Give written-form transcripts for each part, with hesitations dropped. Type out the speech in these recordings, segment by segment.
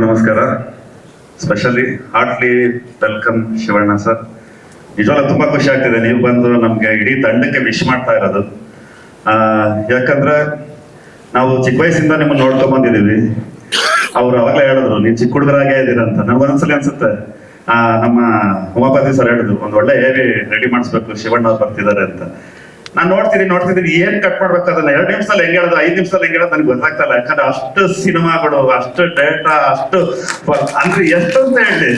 ನಮಸ್ಕಾರ. Specially heartly welcome Shivanna sir. ನಿಜವಾಗ್ಲೂ ತುಂಬಾ ಖುಷಿ ಆಗ್ತಿದೆ ನೀವು ಬಂದು ನಮ್ಗೆ ಇಡೀ ತಂಡಕ್ಕೆ ವಿಶ್ ಮಾಡ್ತಾ ಇರೋದು. ಯಾಕಂದ್ರೆ ನಾವು ಚಿಕ್ಕ ವಯಸ್ಸಿಂದ ನಿಮ್ಮನ್ನ ನೋಡ್ಕೊಂಡ್ ಬಂದಿದೀವಿ. ಅವ್ರು ಅವಾಗಲೇ ಹೇಳಿದ್ರು ನೀವು ಚಿಕ್ಕ ಹುಡುಗರಾಗೇ ಇದ್ದೀರಂತ. ನನ್ಗೊಂದ್ಸಲಿ ಅನ್ಸುತ್ತೆ ನಮ್ಮ ಉಮಾಪತಿ ಸರ್ ಹೇಳಿದ್ರು ಒಂದ್ ಒಳ್ಳೆ ಏರಿ ರೆಡಿ ಮಾಡಿಸ್ಬೇಕು, ಶಿವಣ್ಣ ಅವ್ರು ಬರ್ತಿದ್ದಾರೆ ಅಂತ. ನಾನ್ ನೋಡ್ತಿದ್ದೀನಿ ಏನ್ ಕಟ್ ಮಾಡ್ಬೇಕು ಅದನ್ನ 2 ನಿಮಿಷದಲ್ಲಿ ಹೆಂಗ್ ಹೇಳೋದು 5 ನಿಮಿಷದಲ್ಲಿ ಹೆಂಗ್ ಹೇಳೋದು ನನಗೆ ಗೊತ್ತಾಗ್ತಲ್ಲ. ಯಾಕಂದ್ರೆ ಅಷ್ಟು ಸಿನಿಮಾಗಳು, ಅಷ್ಟು ಡೇಟಾ, ಅಷ್ಟು ಅಂದ್ರೆ ಎಷ್ಟು ಅಂತ ಹೇಳಿ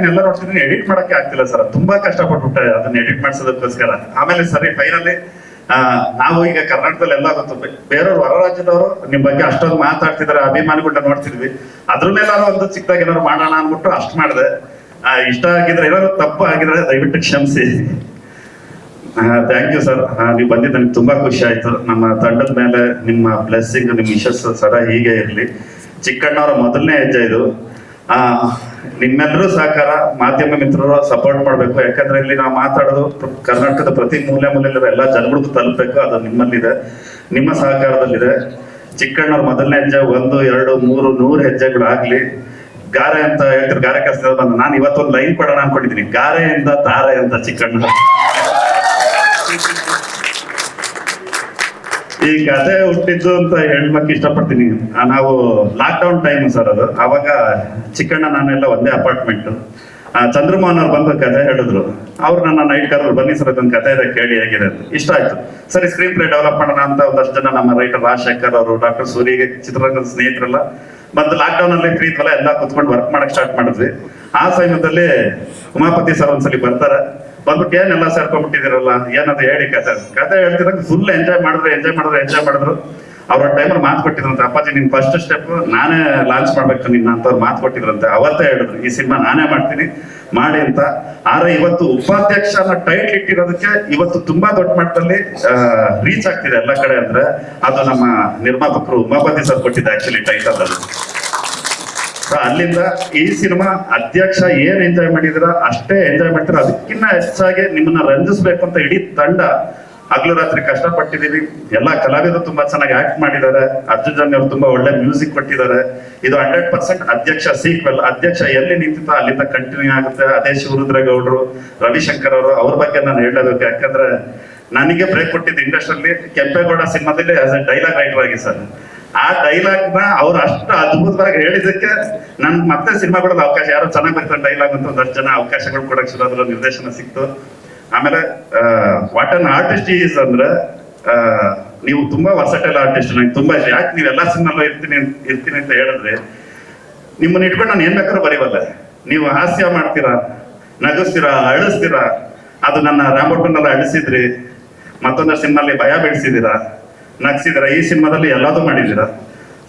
ಎಲ್ಲ ನೋಡ್ತಿದ್ದೀನಿ ಎಡಿಟ್ ಮಾಡಕ್ಕೆ ಆಗ್ತಿಲ್ಲ ಸರ್. ತುಂಬಾ ಕಷ್ಟಪಟ್ಬಿಟ್ಟೆ ಅದನ್ನ ಎಡಿಟ್ ಮಾಡ್ಸೋದಕ್ಕೋಸ್ಕರ. ಆಮೇಲೆ ಸರಿ ಫೈನಲಿ ನಾವು ಈಗ ಕರ್ನಾಟಕದಲ್ಲಿ ಎಲ್ಲ ಗೊತ್ತು, ಬೇರೆಯವ್ರು ಹೊರ ರಾಜ್ಯದವರು ನಿಮ್ ಬಗ್ಗೆ ಅಷ್ಟೊಂದು ಮಾತಾಡ್ತಿದಾರೆ, ಅಭಿಮಾನಿಗಳನ್ನ ನೋಡ್ತಿದ್ವಿ. ಅದ್ರನ್ನೆಲ್ಲಾರು ಒಂದು ಚಿಕ್ಕದಾಗಿ ಏನಾದ್ರು ಮಾಡೋಣ ಅನ್ಬಿಟ್ಟು ಅಷ್ಟು ಮಾಡಿದೆ. ಇಷ್ಟ ಆಗಿದ್ರೆ ಏನಾದ್ರು ತಪ್ಪು ಆಗಿದ್ರೆ ದಯವಿಟ್ಟು ಕ್ಷಮಿಸಿ. Thank you sir. ನೀವು ಬಂದಿದ್ದು ನನಗೆ ತುಂಬಾ ಖುಷಿ ಆಯ್ತು. ನಮ್ಮ ತಂಡದ ಮೇಲೆ ನಿಮ್ಮ ಬ್ಲೆಸ್ಸಿಂಗ್, ನಿಮ್ಮ ವಿಶಸ್ ಸದಾ ಹೀಗೆ ಇರಲಿ. ಚಿಕ್ಕಣ್ಣವರ ಮೊದಲನೇ ಹೆಜ್ಜೆ ಇದು. ನಿಮ್ಮೆಲ್ಲರೂ ಸಹಕಾರ, ಮಾಧ್ಯಮ ಮಿತ್ರರು ಸಪೋರ್ಟ್ ಮಾಡ್ಬೇಕು. ಯಾಕಂದ್ರೆ ಇಲ್ಲಿ ನಾವು ಮಾತಾಡೋದು ಕರ್ನಾಟಕದ ಪ್ರತಿ ಮೂಲೆಯಲ್ಲಿರೋ ಎಲ್ಲ ಜನಗಳಿಗೂ ತಲುಪಬೇಕು. ಅದು ನಿಮ್ಮಲ್ಲಿದೆ, ನಿಮ್ಮ ಸಹಕಾರದಲ್ಲಿದೆ. ಚಿಕ್ಕಣ್ಣವ್ರ ಮೊದಲನೇ ಹೆಜ್ಜೆ 1, 2, 3, 100 ಹೆಜ್ಜೆಗಳಾಗ್ಲಿ. ಗಾರೆ ಅಂತ ಹೇಳ್ತಾರೆ, ಗಾರೆ ಕೆಲಸ ಬಂದು ನಾನು ಇವತ್ತೊಂದು ಲೈನ್ ಕೊಡೋಣ ಅನ್ಕೊಂಡಿದ್ದೀನಿ, ಗಾರೆಯಿಂದ ತಾರೆ ಅಂತ ಚಿಕ್ಕಣ್ಣ. ಈ ಕಥೆ ಹುಟ್ಟಿದ್ದು ಅಂತ ಹೇಳ್ಬೇಕು ಇಷ್ಟಪಡ್ತೀನಿ. ನಾವು ಲಾಕ್ ಡೌನ್ ಟೈಮ್ ಸರ್ ಅದು. ಅವಾಗ ಚಿಕ್ಕಣ್ಣ ನಾನೆಲ್ಲ ಒಂದೇ ಅಪಾರ್ಟ್ಮೆಂಟ್. ಚಂದ್ರಮೋಹನ್ ಅವ್ರು ಬಂದು ಕಥೆ ಹೇಳಿದ್ರು. ಅವ್ರು ನನ್ನ ನೈಟ್ ಕರೆದ್ರು, ಬನ್ನಿ ಸರ್ ಅದೊಂದು ಕಥೆ ಇದೆ ಕೇಳಿ ಹೇಗಿದೆ ಅಂತ. ಇಷ್ಟ ಆಯ್ತು. ಸರಿ ಸ್ಕ್ರೀನ್ ಪ್ಲೇ ಡೆವಲಪ್ ಮಾಡೋಣ ಅಂತ ಒಂದಷ್ಟು ಜನ ನಮ್ಮ ರೈಟರ್ ರಾಜಶೇಖರ್ ಅವರು, ಡಾಕ್ಟರ್ ಸೂರಿಗೆ, ಚಿತ್ರರಂಗದ ಸ್ನೇಹಿತರೆಲ್ಲ ಬಂದು ಲಾಕ್ ಡೌನ್ ಅಲ್ಲಿ ಫ್ರೀ ಇದ್ವಲ್ಲ, ಎಲ್ಲ ಕುತ್ಕೊಂಡು ವರ್ಕ್ ಮಾಡಕ್ ಸ್ಟಾರ್ಟ್ ಮಾಡಿದ್ವಿ. ಆ ಸಮಯದಲ್ಲಿ ಉಮಾಪತಿ ಸರ್ ಒಂದ್ಸಲಿ ಬರ್ತಾರೆ. ಬಂದ್ಬಿಟ್ಟು ಏನೆಲ್ಲ ಸೇರ್ಕೊಂಡ್ಬಿಟ್ಟಿದಿರಲ್ಲ, ಏನದು ಹೇಳಿ ಕತೆ ಹೇಳ್ತಿದಾಗ ಫುಲ್ ಎಂಜಾಯ್ ಮಾಡಿದ್ರು. ಅವ್ರ ಟೈಮಲ್ಲಿ ಮಾತು ಕೊಟ್ಟಿದ್ರಂತೆ, ಅಪ್ಪಾಜಿ ನಿನ್ ಫಸ್ಟ್ ಸ್ಟೆಪ್ ನಾನೇ ಲಾಂಚ್ ಮಾಡ್ಬೇಕು ನಿನ್ನ ಅಂತ ಅವ್ರು ಮಾತು ಕೊಟ್ಟಿದ್ರಂತೆ. ಅವತ್ತೇ ಹೇಳಿದ್ರು ಈ ಸಿನಿಮಾ ನಾನೇ ಮಾಡ್ತೀನಿ ಮಾಡಿ ಅಂತ. ಆದ್ರೆ ಇವತ್ತು ಉಪಾಧ್ಯಕ್ಷ ಅನ್ನೋ ಟೈಟ್ಲ್ ಇಟ್ಟಿರೋದಕ್ಕೆ ಇವತ್ತು ತುಂಬಾ ದೊಡ್ಡ ಮಟ್ಟದಲ್ಲಿ ರೀಚ್ ಆಗ್ತಿದೆ ಎಲ್ಲ ಕಡೆ. ಅಂದ್ರೆ ಅದು ನಮ್ಮ ನಿರ್ಮಾಪಕರು ಉಮಾಪತಿ ಸರ್ ಕೊಟ್ಟಿದ್ದ ಆಕ್ಚುಲಿ ಟೈಟಲ್ ಅದು. ಅಲ್ಲಿಂದ ಈ ಸಿನಿಮಾ ಅಧ್ಯಕ್ಷ ಏನ್ ಎಂಜಾಯ್ ಮಾಡಿದಿರ ಅಷ್ಟೇ ಎಂಜಾಯ್ ಮಾಡ್ತೀರ. ಅದಕ್ಕಿಂತ ಹೆಚ್ಚಾಗಿ ನಿಮ್ಮನ್ನ ರಂಜಿಸ್ಬೇಕು ಅಂತ ಇಡೀ ತಂಡ ಹಗಲು ರಾತ್ರಿ ಕಷ್ಟಪಟ್ಟಿದೀವಿ. ಎಲ್ಲಾ ಕಲಾವಿದರು ತುಂಬಾ ಚೆನ್ನಾಗಿ ಆಕ್ಟ್ ಮಾಡಿದ್ದಾರೆ. ಅರ್ಜುನ್ ಅವರು ತುಂಬಾ ಒಳ್ಳೆ ಮ್ಯೂಸಿಕ್ ಕೊಟ್ಟಿದ್ದಾರೆ. ಇದು 100% ಅಧ್ಯಕ್ಷ ಸೀಕ್ವೆಲ್. ಅಧ್ಯಕ್ಷ ಎಲ್ಲಿ ನಿಂತಿತ್ತು ಅಲ್ಲಿಂದ ಕಂಟಿನ್ಯೂ ಆಗುತ್ತೆ. ಅದೇ ಶಿವರುದ್ರೇಗೌಡರು, ರವಿಶಂಕರ್ ಅವರು, ಅವ್ರ ಬಗ್ಗೆ ನಾನು ಹೇಳಬೇಕು. ಯಾಕಂದ್ರೆ ನನಗೆ ಬ್ರೇಕ್ ಕೊಟ್ಟಿದ್ದು ಇಂಡಸ್ಟ್ರಿಯಲ್ಲಿ ಕೆಂಪೇಗೌಡ ಸಿನಿಮಾದಲ್ಲಿ ಆಸ್ ಎ ಡೈಲಾಗ್ ರೈಟರ್ ಆಗಿ ಸರ್. ಆ ಡೈಲಾಗ್ ನ ಅವ್ರು ಅಷ್ಟು ಅದ್ಭುತವಾಗಿ ಹೇಳಿದಕ್ಕೆ ನನ್ ಮತ್ತೆ ಸಿನಿಮಾ ಕೊಡೋದು ಅವಕಾಶ, ಯಾರು ಚೆನ್ನಾಗಿ ಬರ್ತಾರೆ ಡೈಲಾಗ್ ಅಂತ ಒಂದಷ್ಟು ಜನ ಅವಕಾಶಗಳು ಕೊಡಕ್ ಶುರು ಆದ್ರೆ ನಿರ್ದೇಶನ ಸಿಕ್ತು. ಆಮೇಲೆ ವಾಟ್ ಅನ್ ಆರ್ಟಿಸ್ಟ್ ಈಸ್ ಅಂದ್ರೆ ನೀವು ತುಂಬಾ ವರ್ಸಟೈಲ್ ಆರ್ಟಿಸ್ಟ್. ನಂಗೆ ತುಂಬಾ ಇಷ್ಟ. ಯಾಕೆ ನೀವು ಎಲ್ಲಾ ಸಿನಿಮಾಲ್ಲೂ ಇರ್ತೀನಿ ಅಂತ ಹೇಳಿದ್ರೆ ನಿಮ್ಮನ್ನ ಇಟ್ಕೊಂಡು ನಾನು ಏನ್ ಬೇಕಾದ್ರೂ ಬರೀವಲ್ಲ. ನೀವು ಹಾಸ್ಯ ಮಾಡ್ತೀರಾ, ನಗಿಸ್ತೀರಾ, ಅಳಿಸ್ತೀರಾ. ಅದು ನನ್ನ ರಾಂಬೋಟನ್ನೆಲ್ಲ ಅಳಿಸಿದ್ರಿ, ಮತ್ತೊಂದಷ್ಟು ಸಿನಿಮಾಲಿ ಭಯ ಬೆಳೆಸಿದೀರಾ, ನಗ್ಸಿದೀರಾ. ಈ ಸಿನಿಮಾದಲ್ಲಿ ಎಲ್ಲದೂ ಮಾಡಿದೀರಾ.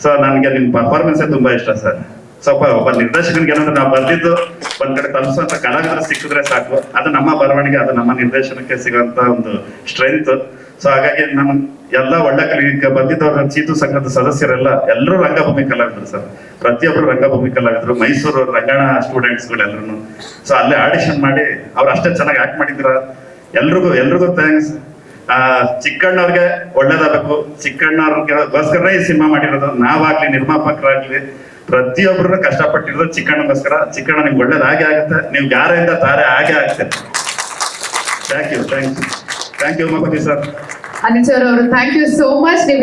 ಸೊ ನನಗೆ ನಿಮ್ ಪರ್ಫಾರ್ಮೆನ್ಸ್ ತುಂಬಾ ಇಷ್ಟ ಸರ್. ಸ್ವಲ್ಪ ಒಬ್ಬ ನಿರ್ದೇಶಕನಿಗೆ ಏನಂದ್ರೆ ನಾವು ಬರ್ದಿದ್ದು ಒಂದ್ ಕಡೆ ತಲುಪಿಸುವಂತ ಕಲಾವಿದರು ಸಿಕ್ಕಿದ್ರೆ ಸಾಕು. ಅದು ನಮ್ಮ ಬರವಣಿಗೆ, ಅದು ನಮ್ಮ ನಿರ್ದೇಶನಕ್ಕೆ ಸಿಗುವಂತ ಒಂದು ಸ್ಟ್ರೆಂತ್. ಸೊ ಹಾಗಾಗಿ ನಮ್ಮ ಎಲ್ಲ ಒಳ್ಳೆ ಈಗ ಬಂದಿದ್ದವ್ರ ಚೀತು ಸಂಘದ ಸದಸ್ಯರೆಲ್ಲ ಎಲ್ಲರೂ ರಂಗಭೂಮಿ ಕಲಾವಿದರು ಸರ್. ಪ್ರತಿಯೊಬ್ಬರು ರಂಗಭೂಮಿ ಕಲಾವಿದರು, ಮೈಸೂರು ರಂಗಣ ಸ್ಟೂಡೆಂಟ್ಸ್ಗಳೆಲ್ಲರೂ. ಸೊ ಅಲ್ಲೇ ಆಡಿಷನ್ ಮಾಡಿ ಅವ್ರು ಅಷ್ಟೇ ಚೆನ್ನಾಗಿ ಆಕ್ಟ್ ಮಾಡಿದ್ರ. ಎಲ್ರಿಗೂ ಥ್ಯಾಂಕ್ಸ್. ಚಿಕ್ಕಣ್ಣವ್ರಿಗೆ ಒಳ್ಳೇದಾಗಬೇಕು. ಚಿಕ್ಕಣ್ಣವ್ರಿಗೋಸ್ಕರ ಈ ಸಿನಿಮಾ ಮಾಡಿರೋದು. ನಾವಾಗ್ಲಿ ನಿರ್ಮಾಪಕರಾಗ್ಲಿ ಪ್ರತಿಯೊಬ್ಬರು ಕಷ್ಟಪಟ್ಟಿರೋದು ಚಿಕ್ಕಣ್ಣಗೋಸ್ಕರ. ಚಿಕ್ಕಣ್ಣ ನಿಮ್ಗೆ ಒಳ್ಳೇದಾಗೆ ಆಗುತ್ತೆ. ನೀವು ಗಾರೆಯಿಂದ ತಾರೆ ಹಾಗೆ ಆಗುತ್ತೆ. Thank you Umapathi sir. Anil sir ಅವರು ಥ್ಯಾಂಕ್ ಯು ಸೋ ಮಚ್. ನೀವು